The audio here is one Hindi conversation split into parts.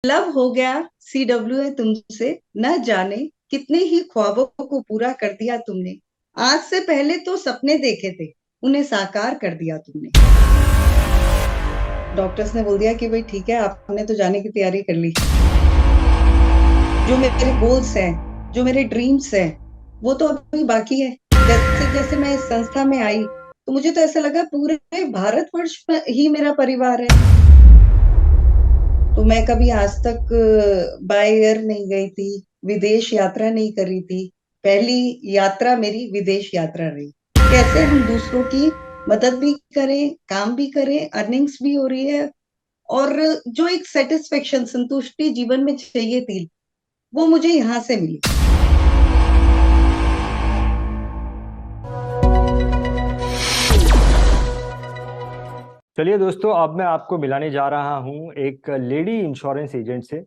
लब हो गया CW है तुमसे। न जाने कितने ही ख्वाबों को पूरा कर दिया तुमने। आज से पहले तो सपने देखे थे, उन्हें साकार कर दिया तुमने। डॉक्टर्स ने बोल दिया कि भाई ठीक है, आपने तो जाने की तैयारी कर ली। जो मेरे गोल्स हैं, जो मेरे ड्रीम्स हैं, वो तो अभी बाकी है। जैसे जैसे मैं इस संस्था में आई तो मुझे तो ऐसा लगा पूरे भारतवर्ष में ही मेरा परिवार है। तो मैं कभी आज तक बाय एयर नहीं गई थी, विदेश यात्रा नहीं करी थी। पहली यात्रा मेरी विदेश यात्रा रही। कैसे हम दूसरों की मदद भी करें, काम भी करें, अर्निंग्स भी हो रही है। और जो एक सेटिस्फेक्शन, संतुष्टि जीवन में चाहिए थी, वो मुझे यहाँ से मिली। चलिए दोस्तों, अब मैं आपको मिलाने जा रहा हूं एक लेडी इंश्योरेंस एजेंट से,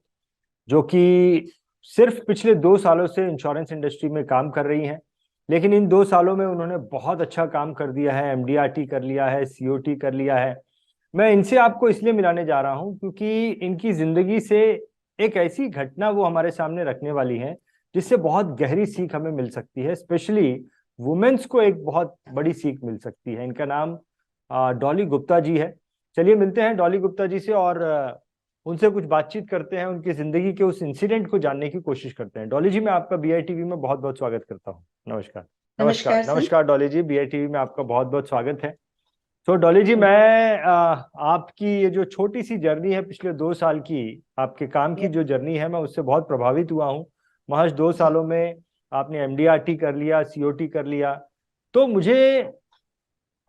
जो कि सिर्फ पिछले 2 सालों से इंश्योरेंस इंडस्ट्री में काम कर रही हैं। लेकिन इन 2 सालों में उन्होंने बहुत अच्छा काम कर दिया है। एमडीआरटी कर लिया है, सीओटी कर लिया है। मैं इनसे आपको इसलिए मिलाने जा रहा हूं क्योंकि इनकी जिंदगी से एक ऐसी घटना वो हमारे सामने रखने वाली है जिससे बहुत गहरी सीख हमें मिल सकती है। स्पेशली वुमेन्स को एक बहुत बड़ी सीख मिल सकती है। इनका नाम डॉली गुप्ता जी है। चलिए मिलते हैं डॉली गुप्ता जी से और उनसे कुछ बातचीत करते हैं, उनकी जिंदगी के उस इंसिडेंट को जानने की कोशिश करते हैं। डॉली जी, मैं आपका बीआईटीवी में बहुत बहुत स्वागत करता हूँ। नमस्कार। नमस्कार नमस्कार सर। नमस्कार डॉली जी, बीआईटीवी में आपका बहुत बहुत स्वागत है। तो डॉली जी, मैं आपकी ये जो छोटी सी जर्नी है पिछले 2 साल की, आपके काम की जो जर्नी है, मैं उससे बहुत प्रभावित हुआ हूँ। महज दो जी सालों में आपने एमडीआरटी कर लिया, सीओटी कर लिया। तो मुझे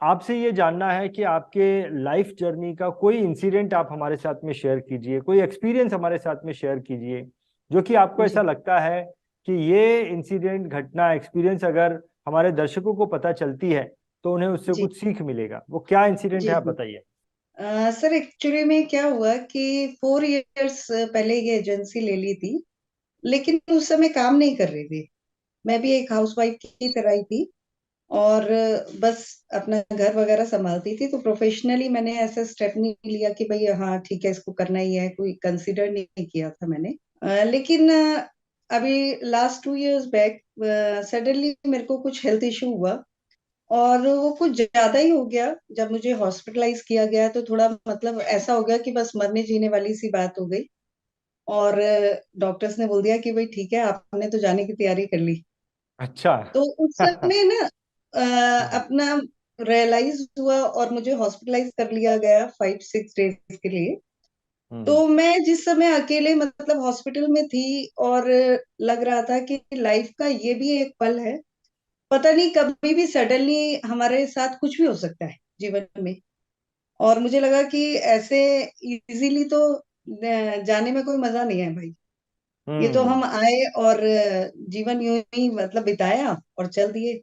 आपसे ये जानना है कि आपके लाइफ जर्नी का कोई इंसिडेंट आप हमारे साथ में शेयर कीजिए, कोई एक्सपीरियंस हमारे साथ में शेयर कीजिए जो कि आपको ऐसा जी लगता है कि ये इंसिडेंट, घटना, एक्सपीरियंस अगर हमारे दर्शकों को पता चलती है तो उन्हें उससे जी कुछ सीख मिलेगा। वो क्या इंसिडेंट जी है, आप जी। बताइए। सर, एक्चुअली में क्या हुआ कि 4 इयर्स पहले ये एजेंसी ले ली थी, लेकिन उस समय काम नहीं कर रही थी। मैं भी एक हाउसवाइफ की तरह ही थी और बस अपना घर वगैरह संभालती थी। तो प्रोफेशनली मैंने ऐसा स्टेप नहीं लिया कि भाई हाँ ठीक है इसको करना ही है, कोई कंसिडर नहीं किया था मैंने। लेकिन अभी लास्ट 2 इयर्स बैक सडनली मेरे को कुछ हेल्थ इशू हुआ और वो कुछ ज्यादा ही हो गया। जब मुझे हॉस्पिटलाइज किया गया तो थोड़ा मतलब ऐसा हो गया कि बस मरने जीने वाली सी बात हो गई। और डॉक्टर्स ने बोल दिया कि भाई ठीक है, आपने तो जाने की तैयारी कर ली। अच्छा। तो उस समय ना हम्म। अपना रियलाइज हुआ और मुझे हॉस्पिटलाइज कर लिया गया 5-6 डेज के लिए। हम्म। तो मैं जिस समय अकेले मतलब हॉस्पिटल में थी और लग रहा था कि लाइफ का ये भी एक पल है, पता नहीं कभी भी सडनली हमारे साथ कुछ भी हो सकता है जीवन में। और मुझे लगा कि ऐसे इजीली तो जाने में कोई मजा नहीं है भाई। ये तो हम्म। हम आए और जीवन यूं ही मतलब बिताया और चल दिए।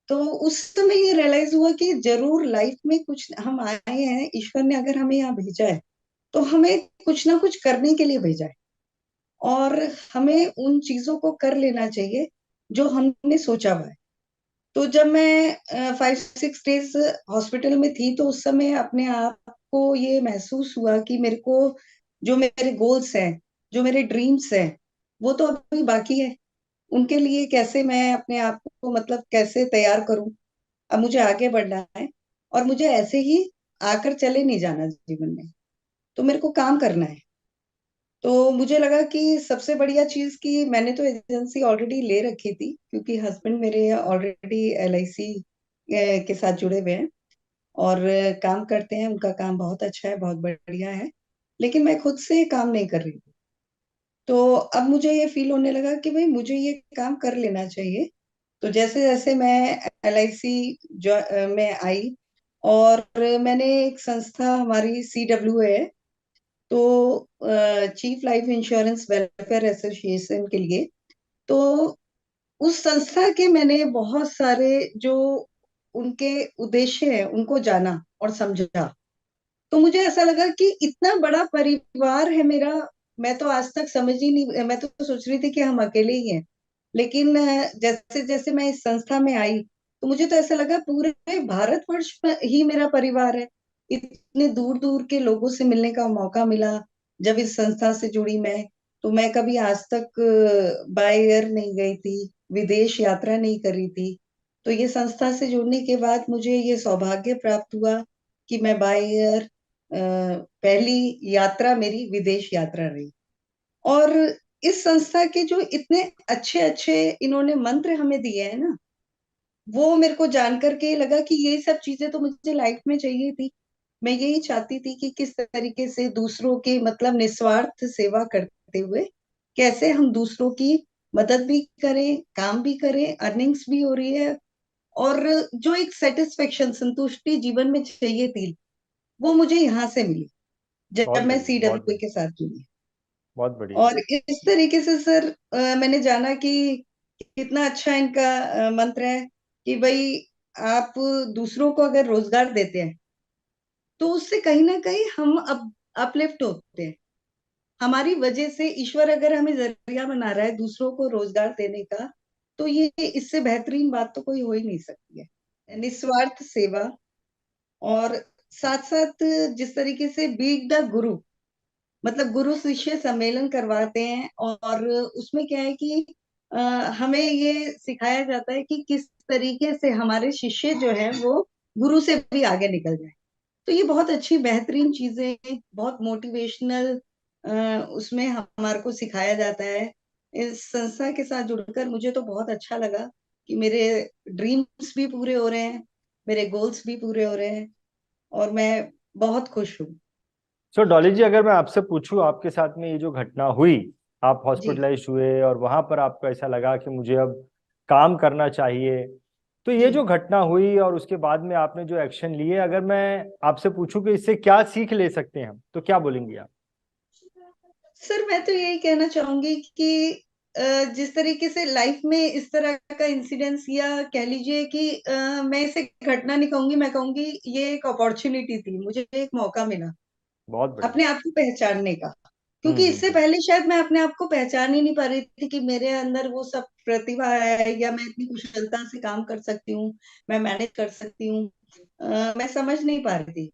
तो उस समय ये रियलाइज हुआ कि जरूर लाइफ में कुछ हम आए हैं, ईश्वर ने अगर हमें यहाँ भेजा है तो हमें कुछ ना कुछ करने के लिए भेजा है। और हमें उन चीजों को कर लेना चाहिए जो हमने सोचा हुआ है। तो जब मैं 5-6 डेज हॉस्पिटल में थी तो उस समय अपने आप को ये महसूस हुआ कि मेरे को जो मेरे गोल्स हैं, जो मेरे ड्रीम्स हैं, वो तो अभी बाकी है। उनके लिए कैसे मैं अपने आप को मतलब कैसे तैयार करूं। अब मुझे आगे बढ़ना है और मुझे ऐसे ही आकर चले नहीं जाना जीवन में। तो मेरे को काम करना है। तो मुझे लगा कि सबसे बढ़िया चीज कि मैंने तो एजेंसी ऑलरेडी ले रखी थी, क्योंकि हस्बैंड मेरे ऑलरेडी LIC के साथ जुड़े हुए हैं और काम करते हैं। उनका काम बहुत अच्छा है, बहुत बढ़िया है। लेकिन मैं खुद से काम नहीं कर रही हूँ। तो अब मुझे ये फील होने लगा कि भाई मुझे ये काम कर लेना चाहिए। तो जैसे जैसे मैं LIC में आई और मैंने एक संस्था, हमारी CW है, तो chief life insurance welfare association के लिए, तो उस संस्था के मैंने बहुत सारे जो उनके उद्देश्य हैं उनको जाना और समझा। तो मुझे ऐसा लगा कि इतना बड़ा परिवार है मेरा। मैं तो आज तक समझ ही नहीं, मैं तो सोच रही थी कि हम अकेले ही हैं। लेकिन जैसे जैसे मैं इस संस्था में आई तो मुझे तो ऐसा लगा पूरे भारतवर्ष में ही मेरा परिवार है। इतने दूर दूर के लोगों से मिलने का मौका मिला, जब इस संस्था से जुड़ी मैं, तो मैं कभी आज तक बाय एयर नहीं गई थी, विदेश यात्रा नहीं करी थी। तो ये संस्था से जुड़ने के बाद मुझे ये सौभाग्य प्राप्त हुआ कि मैं बाय एयर पहली यात्रा मेरी विदेश यात्रा रही। और इस संस्था के जो इतने अच्छे अच्छे इन्होंने मंत्र हमें दिए हैं ना, वो मेरे को जान करके लगा कि ये सब चीजें तो मुझे लाइफ में चाहिए थी। मैं यही चाहती थी कि किस तरीके से दूसरों की मतलब निस्वार्थ सेवा करते हुए कैसे हम दूसरों की मदद भी करें, काम भी करें, अर्निंग्स भी हो रही है। और जो एक सेटिस्फेक्शन, संतुष्टि जीवन में चाहिए थी, वो मुझे यहाँ से मिली बहुत जब मैं बढ़िया, बहुत सीडब्ल्यू बढ़िया, के साथ जुड़ी। बहुत बढ़िया। और इस तरीके से सर मैंने जाना कि कितना अच्छा इनका मंत्र है कि भाई आप दूसरों को अगर रोजगार देते हैं, तो उससे कहीं ना कहीं हम अपलिफ्ट होते हैं। हमारी वजह से ईश्वर अगर हमें जरिया बना रहा है दूसरों को रोजगार देने का, तो ये इससे बेहतरीन बात तो कोई हो ही नहीं सकती है। निस्वार्थ सेवा, और साथ साथ जिस तरीके से बीट द गुरु, मतलब गुरु शिष्य सम्मेलन करवाते हैं, और उसमें क्या है कि अ, हमें ये सिखाया जाता है कि किस तरीके से हमारे शिष्य जो है वो गुरु से भी आगे निकल जाए। तो ये बहुत अच्छी बेहतरीन चीजें, बहुत मोटिवेशनल उसमें हमारे को सिखाया जाता है। इस संस्था के साथ जुड़कर मुझे तो बहुत अच्छा लगा कि मेरे ड्रीम्स भी पूरे हो रहे हैं, मेरे गोल्स भी पूरे हो रहे हैं, और मैं बहुत खुश हूँ। सो डॉली जी, अगर मैं आपसे पूछूं, आपके साथ में ये जो घटना हुई, आप जी हॉस्पिटलाइज हुए और वहां पर आपको ऐसा लगा कि मुझे अब काम करना चाहिए, तो ये जी जो घटना हुई और उसके बाद में आपने जो एक्शन लिए, अगर मैं आपसे पूछूं कि इससे क्या सीख ले सकते हैं हम, तो क्या बोलेंगे आप? सर, मैं तो यही कहना चाहूंगी कि जिस तरीके से लाइफ में इस तरह का इंसिडेंस, या कह लीजिए कि मैं इसे घटना नहीं कहूंगी, मैं कहूंगी ये एक अपॉर्चुनिटी थी, मुझे एक मौका मिला बहुत बढ़िया। अपने आप को पहचानने का। क्योंकि इससे हम्म। पहले शायद मैं अपने आप को पहचान ही नहीं पा रही थी कि मेरे अंदर वो सब प्रतिभा है, या मैं इतनी कुशलता से काम कर सकती हूँ, मैं मैनेज कर सकती हूँ। मैं समझ नहीं पा रही थी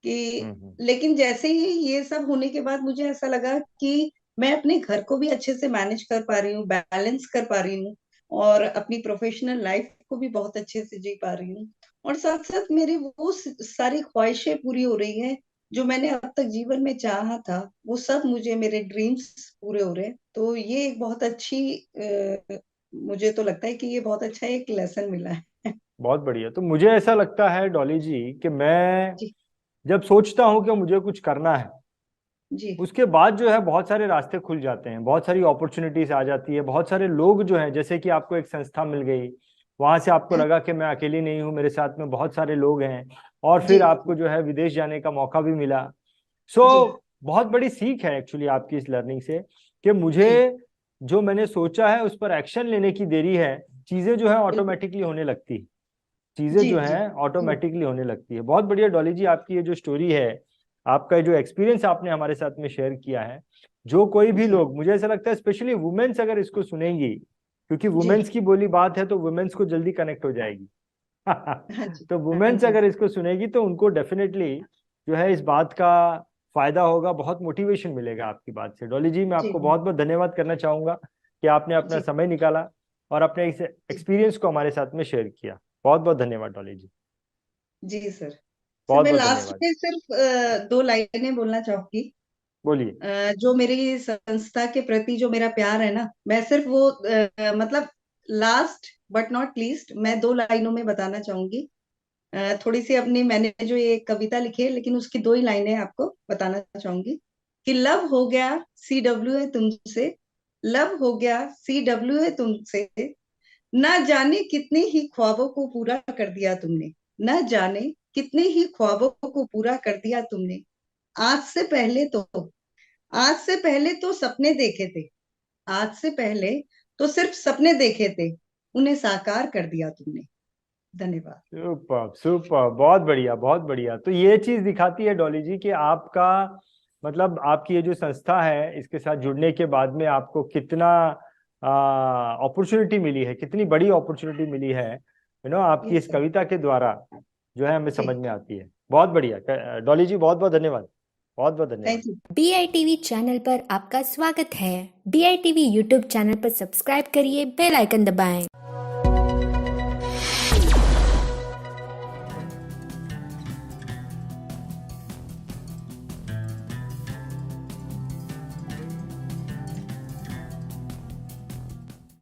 कि, हम्म। लेकिन जैसे ही ये सब होने के बाद मुझे ऐसा लगा कि मैं अपने घर को भी अच्छे से मैनेज कर पा रही हूँ, बैलेंस कर पा रही हूँ, और अपनी प्रोफेशनल लाइफ को भी बहुत अच्छे से जी पा रही हूँ। और साथ साथ मेरी वो सारी ख्वाहिशें पूरी हो रही हैं जो मैंने अब तक जीवन में चाहा था, वो सब मुझे, मेरे ड्रीम्स पूरे हो रहे हैं। तो ये एक बहुत अच्छी मुझे तो लगता है कि ये बहुत अच्छा एक लेसन मिला है। बहुत बढ़िया। तो मुझे ऐसा लगता है डॉली जी कि मैं जी जब सोचता हूँ कि मुझे कुछ करना है, जी उसके बाद जो है बहुत सारे रास्ते खुल जाते हैं, बहुत सारी अपॉर्चुनिटीज आ जाती है, बहुत सारे लोग जो हैं, जैसे कि आपको एक संस्था मिल गई, वहां से आपको लगा कि मैं अकेली नहीं हूँ, मेरे साथ में बहुत सारे लोग हैं, और जी फिर आपको जो है विदेश जाने का मौका भी मिला। जी बहुत बड़ी सीख है एक्चुअली आपकी इस लर्निंग से, कि मुझे जी जो मैंने सोचा है उस पर एक्शन लेने की देरी है, चीजें जो है बिल्कुल। ऑटोमेटिकली होने लगती है, चीजें जी जो जी है जरूर। ऑटोमेटिकली होने लगती है। बहुत बढ़िया डॉली जी, आपकी ये जो स्टोरी है, आपका जो एक्सपीरियंस आपने हमारे साथ में शेयर किया है, जो कोई भी जी लोग, मुझे ऐसा लगता है स्पेशली वुमेन्स अगर इसको सुनेंगी, क्योंकि जी वुमेन्स की बोली बात है तो वुमेन्स को जल्दी कनेक्ट हो जाएगी। हाँ जी तो हाँ वुमेन्स जी अगर इसको सुनेगी तो उनको डेफिनेटली जो है इस बात का फायदा होगा, बहुत मोटिवेशन मिलेगा आपकी बात से। डॉली जी, मैं जी आपको बहुत बहुत धन्यवाद करना चाहूंगा कि आपने अपना जी समय निकाला और अपने इस जी एक्सपीरियंस को हमारे साथ में शेयर किया। बहुत बहुत धन्यवाद डॉली जी। जी सर। सर, बहुत मैं बहुत लास्ट धन्यवाद। में सिर्फ दो लाइनें बोलना चाहूंगी। बोलिए। जो मेरी संस्था के प्रति जो मेरा प्यार है ना, मैं सिर्फ वो मतलब लास्ट बट नॉट लीस्ट मैं दो लाइनों में बताना चाहूंगी। थोड़ी सी अपनी, मैंने जो ये कविता लिखी है लेकिन उसकी दो ही लाइनें आपको बताना चाहूंगी कि लव हो गया CW है तुमसे, लव हो गया CW है तुमसे, ना जाने कितने ही ख्वाबों को पूरा कर दिया तुमने, न जाने कितने ही ख्वाबों को पूरा कर दिया तुमने। आज से पहले तो आज से पहले तो सपने देखे थे, आज से पहले तो सिर्फ सपने देखे थे, उन्हें साकार कर दिया तुमने। धन्यवाद। सुपर सुपर, बहुत बढ़िया, बहुत बढ़िया। तो ये चीज दिखाती है डॉली जी कि आपका मतलब आपकी ये जो संस्था है, इसके साथ जुड़ने के बाद में आपको कितना अपॉर्चुनिटी मिली है, कितनी बड़ी अपॉर्चुनिटी मिली है, आपकी यस इस सर। कविता के द्वारा जो है हमें समझ जी में आती है। बहुत बढ़िया डॉली जी, बहुत बहुत धन्यवाद। बहुत बहुत धन्यवाद। Thank you. BITV चैनल पर आपका स्वागत है। BITV यूट्यूब चैनल पर सब्सक्राइब करिए, बेल आइकन दबाएं।